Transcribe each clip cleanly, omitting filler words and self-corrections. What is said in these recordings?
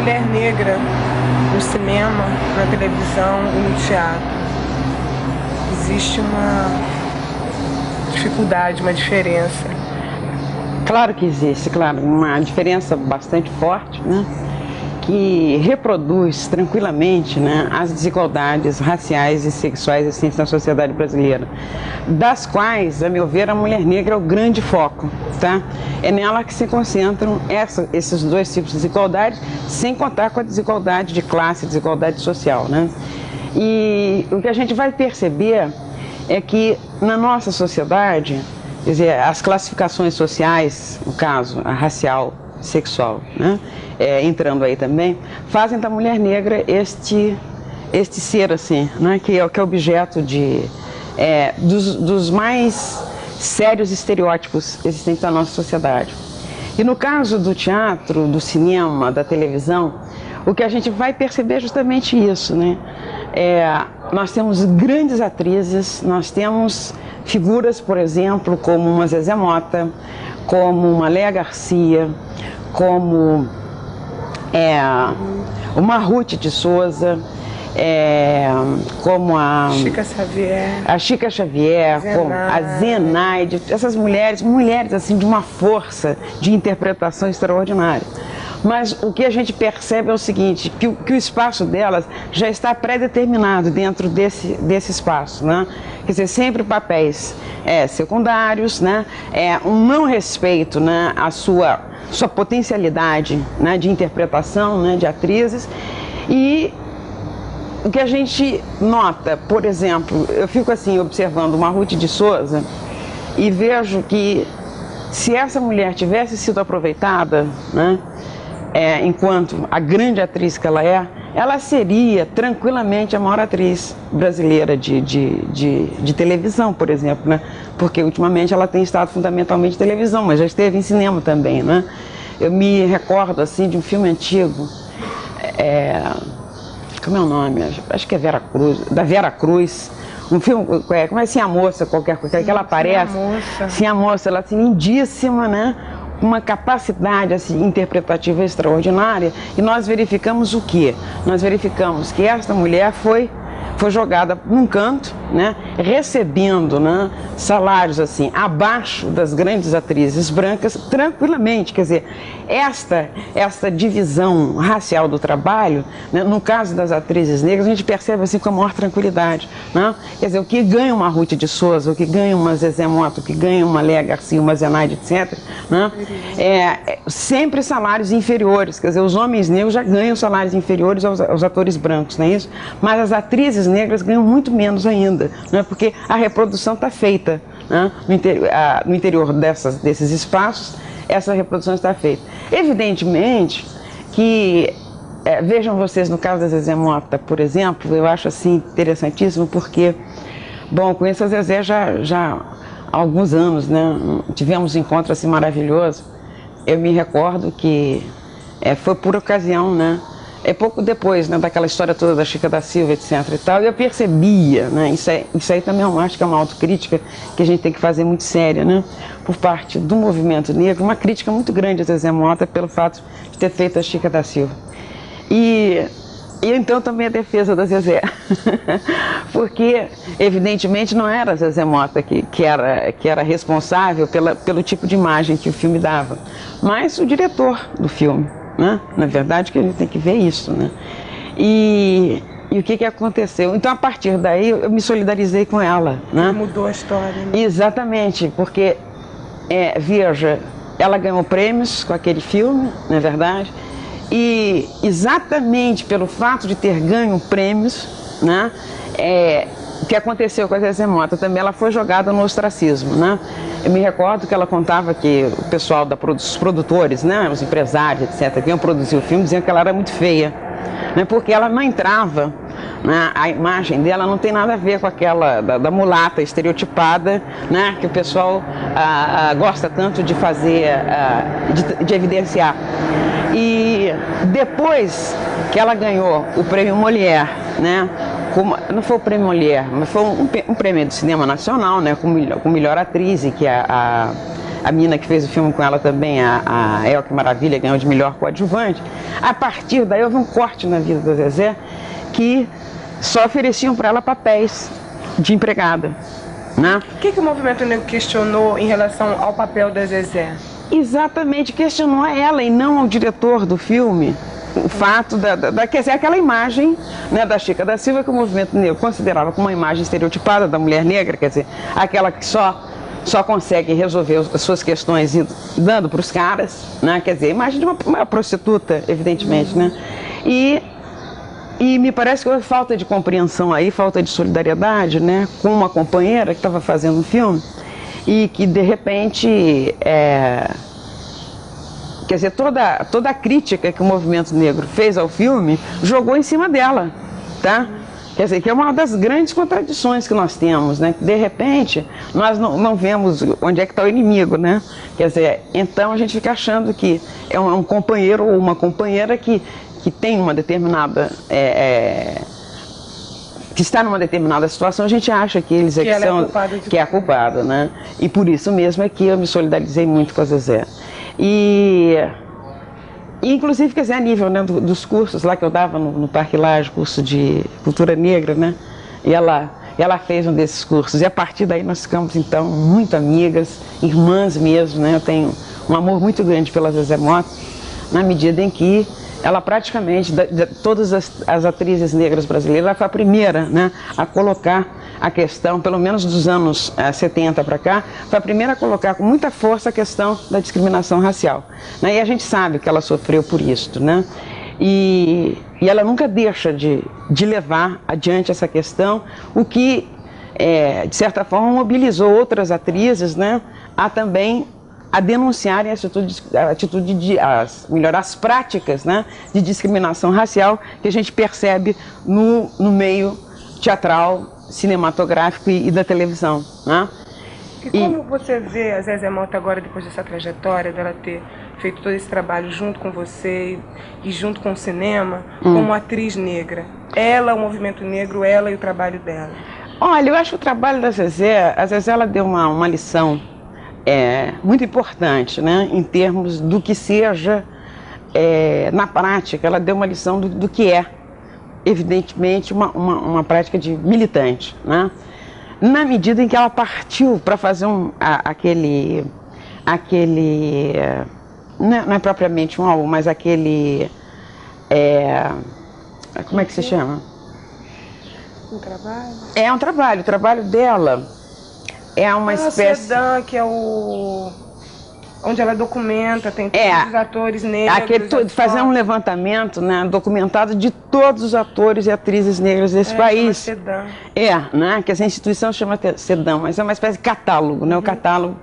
mulher negra no cinema, na televisão e no teatro? Existe uma dificuldade, uma diferença? Claro que existe, claro, uma diferença bastante forte, né? Que reproduz tranquilamente, né, as desigualdades raciais e sexuais existentes na sociedade brasileira, das quais, a meu ver, a mulher negra é o grande foco, tá? É nela que se concentram esses dois tipos de desigualdade, sem contar com a desigualdade de classe, desigualdade social, né? E o que a gente vai perceber é que na nossa sociedade, quer dizer, as classificações sociais, no caso, a racial, sexual, né? Entrando aí também, fazem da mulher negra este ser assim, né? Que é objeto dos mais sérios estereótipos existentes na nossa sociedade. E no caso do teatro, do cinema, da televisão, o que a gente vai perceber é justamente isso, né? Nós temos grandes atrizes, nós temos figuras, por exemplo, como uma Zezé Mota, como uma Léa Garcia, como uma Ruth de Souza, como a Chica Xavier, como a Zenaide, essas mulheres assim de uma força de interpretação extraordinária. Mas o que a gente percebe é o seguinte, que o espaço delas já está pré-determinado dentro desse espaço, né? Quer dizer, sempre papéis secundários, né? Um não respeito, né, à sua potencialidade, né, de interpretação, né, de atrizes. E o que a gente nota, por exemplo, eu fico assim observando uma Ruth de Souza e vejo que se essa mulher tivesse sido aproveitada, né, enquanto a grande atriz que ela seria tranquilamente a maior atriz brasileira de televisão, por exemplo, né? Porque ultimamente ela tem estado fundamentalmente em televisão, mas já esteve em cinema também, né? Eu me recordo assim de um filme antigo, como é o nome? Acho que é da Vera Cruz. Um filme, como é assim, a moça, qualquer coisa, que ela aparece. Sim, a moça, ela assim, lindíssima, né? Uma capacidade assim, interpretativa extraordinária, e nós verificamos o quê? Nós verificamos que esta mulher foi jogada num canto, né, recebendo, né, salários assim, abaixo das grandes atrizes brancas, tranquilamente. Quer dizer, esta divisão racial do trabalho, né, no caso das atrizes negras, a gente percebe assim com a maior tranquilidade, né? Quer dizer, o que ganha uma Ruth de Souza, o que ganha uma Zezé Mota, o que ganha uma Léa Garcia, uma Zenaide, etc., né, sempre salários inferiores. Quer dizer, os homens negros já ganham salários inferiores aos atores brancos, não é isso? Mas as atrizes negras ganham muito menos ainda, né, porque a reprodução está feita, né, no interior desses espaços. Essa reprodução está feita. Evidentemente que, vejam vocês, no caso da Zezé Mota, por exemplo, eu acho assim interessantíssimo porque, bom, conheço a Zezé já há alguns anos, né? Tivemos um encontro assim maravilhoso. Eu me recordo que foi por ocasião, né? Pouco depois, né, daquela história toda da Chica da Silva, etc. e tal, eu percebia, né, isso aí também acho que é uma autocrítica que a gente tem que fazer muito séria, né, por parte do movimento negro, uma crítica muito grande a Zezé Mota pelo fato de ter feito a Chica da Silva. E então também a defesa da Zezé, porque evidentemente não era a Zezé Mota que era responsável pelo tipo de imagem que o filme dava, mas o diretor do filme. Né? Na verdade, que a gente tem que ver isso, né? E o que aconteceu? Então, a partir daí, eu me solidarizei com ela, né? Mudou a história, né? Exatamente, porque, veja, ela ganhou prêmios com aquele filme, não é verdade? E exatamente pelo fato de ter ganho prêmios, né? O que aconteceu com a Zezé Mota também, ela foi jogada no ostracismo, né? Eu me recordo que ela contava que o pessoal os produtores, né, os empresários, etc., que iam produzir o filme, diziam que ela era muito feia, né, porque ela não entrava, né, a imagem dela não tem nada a ver com aquela da mulata estereotipada, né, que o pessoal gosta tanto de fazer, de evidenciar. E depois que ela ganhou o prêmio Molière, né, não foi o prêmio Molière, mas foi um prêmio do cinema nacional, né, com melhor atriz, e que a a menina que fez o filme com ela também, a Elke Maravilha, ganhou de melhor coadjuvante. A partir daí houve um corte na vida da Zezé, que só ofereciam para ela papéis de empregada, né? O que o movimento negro questionou em relação ao papel da Zezé? Exatamente, questionou a ela e não ao diretor do filme o fato quer dizer, aquela imagem, né, da Chica da Silva, que o movimento negro considerava como uma imagem estereotipada da mulher negra, quer dizer, aquela que só consegue resolver as suas questões dando para os caras, né? Quer dizer, a imagem de uma prostituta, evidentemente, né? E me parece que houve falta de compreensão aí, falta de solidariedade, né, com uma companheira que estava fazendo um filme e que, de repente, quer dizer, toda a crítica que o movimento negro fez ao filme jogou em cima dela, tá? Quer dizer, que é uma das grandes contradições que nós temos, né? De repente, nós não vemos onde é que está o inimigo, né? Quer dizer, então a gente fica achando que é um companheiro ou uma companheira que tem uma determinada... que está numa determinada situação, a gente acha que eles que é a culpada, né? E por isso mesmo é que eu me solidarizei muito com a Zezé. E inclusive, quer dizer, a nível, né, dos cursos lá que eu dava no Parque Lage, curso de cultura negra, né? E ela fez um desses cursos. E a partir daí nós ficamos, então, muito amigas, irmãs mesmo, né? Eu tenho um amor muito grande pela Zezé Mota, na medida em que ela praticamente, de todas as atrizes negras brasileiras, ela foi a primeira, né, a colocar a questão, pelo menos dos anos 70 para cá, foi a primeira a colocar com muita força a questão da discriminação racial, né? E a gente sabe que ela sofreu por isso, né? E ela nunca deixa de levar adiante essa questão, o que, de certa forma, mobilizou outras atrizes, né, a também denunciarem as práticas, né, de discriminação racial que a gente percebe no meio teatral, cinematográfico e da televisão, né? E como você vê a Zezé Mota agora, depois dessa trajetória, dela ter feito todo esse trabalho junto com você e junto com o cinema, como atriz negra? Ela, o movimento negro, ela e o trabalho dela. Olha, eu acho que o trabalho da Zezé, a Zezé ela deu uma lição muito importante, né, em termos do que seja, na prática, ela deu uma lição do que é, evidentemente, uma prática de militante, né? Na medida em que ela partiu para fazer aquele não é propriamente um álbum, mas aquele, como é que se chama? Um trabalho? É um trabalho, o trabalho dela é uma espécie... Sedan, que é onde ela documenta, tem todos os atores negros. Fazer um levantamento, né, documentado de todos os atores e atrizes negras desse país. Sedan. Né, que essa instituição chama Sedan, mas é uma espécie de catálogo, né, o catálogo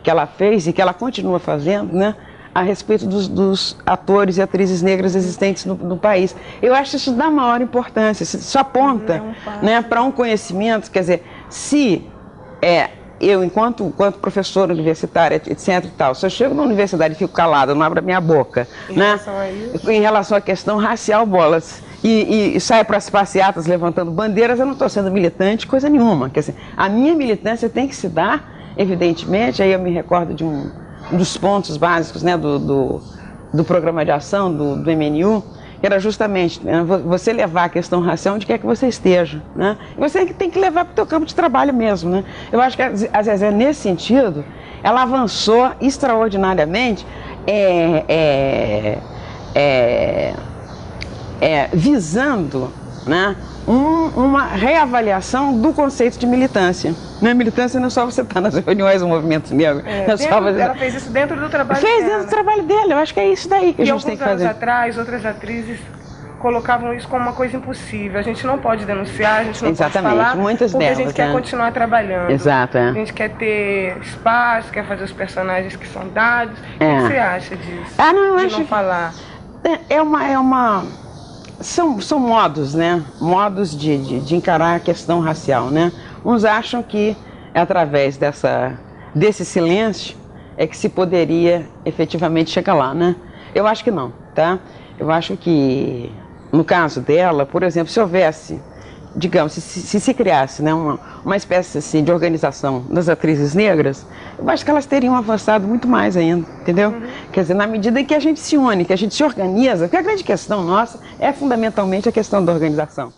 que ela fez e que ela continua fazendo, né, a respeito dos atores e atrizes negras existentes no país. Eu acho que isso dá maior importância, isso aponta, né, para um conhecimento, quer dizer, se eu, enquanto professora universitária, etc. e tal, se eu chego na universidade e fico calada, não abro a minha boca, né, em relação à questão racial, bolas, e saio para as passeatas levantando bandeiras, eu não estou sendo militante, coisa nenhuma. Quer dizer, a minha militância tem que se dar, evidentemente, aí eu me recordo de um dos pontos básicos, né, do programa de ação do MNU, que era justamente, né, você levar a questão racial onde quer que você esteja, né? E você tem que levar para o teu campo de trabalho mesmo, né? Eu acho que a Zezé, nesse sentido, ela avançou extraordinariamente, visando, né, uma reavaliação do conceito de militância. Né? Militância não é só você estar nas reuniões do movimento negro. Ela fez isso dentro do trabalho dela. Fez dentro do trabalho dela, eu acho que é isso daí que a gente tem que fazer. E alguns anos atrás, outras atrizes colocavam isso como uma coisa impossível. A gente não pode denunciar, a gente não pode falar, muitas porque delas, a gente quer continuar trabalhando. Exato, A gente quer ter espaço, quer fazer os personagens que são dados. O que você acha disso? Eu de acho não falar. São modos, né? Modos de encarar a questão racial, né? Uns acham que através desse silêncio é que se poderia efetivamente chegar lá, né? Eu acho que não, tá? Eu acho que, no caso dela, por exemplo, se houvesse digamos, se criasse, né, uma espécie assim, de organização das atrizes negras, eu acho que elas teriam avançado muito mais ainda, entendeu? Quer dizer, na medida em que a gente se une, que a gente se organiza, porque a grande questão nossa é fundamentalmente a questão da organização.